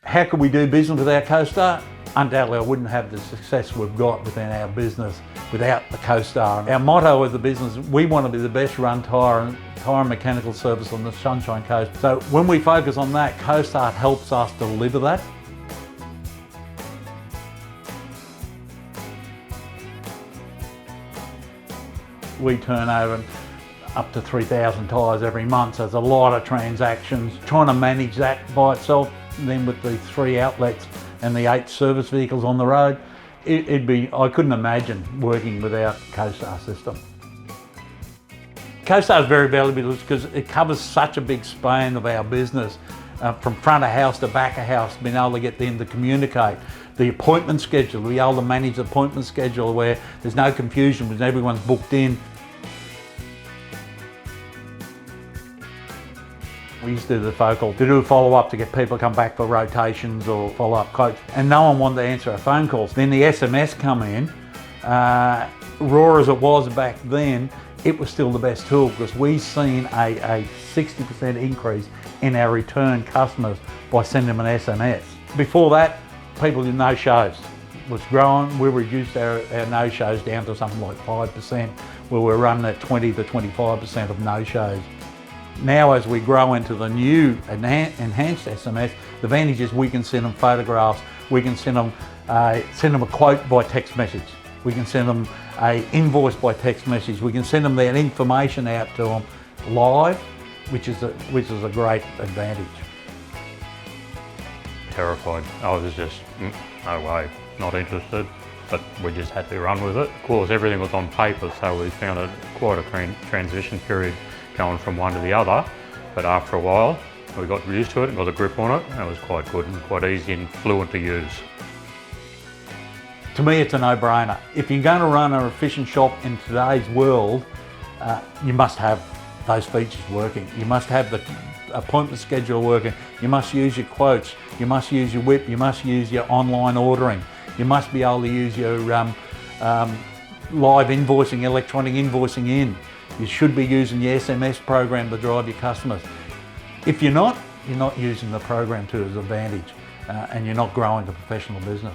How could we do business without Costar? Undoubtedly, I wouldn't have the success we've got within our business without the Costar. Our motto of the business, we want to be the best run tyre and mechanical service on the Sunshine Coast. So when we focus on that, Costar helps us deliver that. We turn over up to 3,000 tyres every month, so there's a lot of transactions. Trying to manage that by itself, and then with the 3 outlets and the 8 service vehicles on the road, I couldn't imagine working without Costar system. Costar is very valuable because it covers such a big span of our business, from front of house to back of house, being able to get them to communicate. The appointment schedule, we're able to manage the appointment schedule where there's no confusion because everyone's booked in. We used to do the focal to do a follow-up to get people to come back for rotations or follow-up quotes, and no one wanted to answer our phone calls. Then the SMS come in, raw as it was back then, it was still the best tool because we've seen a 60% increase in our return customers by sending them an SMS. Before that, people did no-shows. It was growing, we reduced our no-shows down to something like 5%, where we're running at 20 to 25% of no-shows. Now as we grow into the new enhanced SMS, the advantage is we can send them photographs, we can send them a quote by text message, we can send them an invoice by text message, we can send them that information out to them live, which is a great advantage. Terrified. I was just, no way, not interested, but we just had to run with it. Of course, everything was on paper, so we found it quite a transition period going from one to the other, but after a while we got used to it and got a grip on it, and it was quite good and quite easy and fluent to use. To me, it's a no-brainer. If you're going to run an efficient shop in today's world, you must have those features working. You must have the appointment schedule working. You must use your quotes. You must use your whip. You must use your online ordering. You must be able to use your live invoicing, electronic invoicing in. You should be using the SMS program to drive your customers. If you're not using the program to its advantage, and you're not growing the professional business.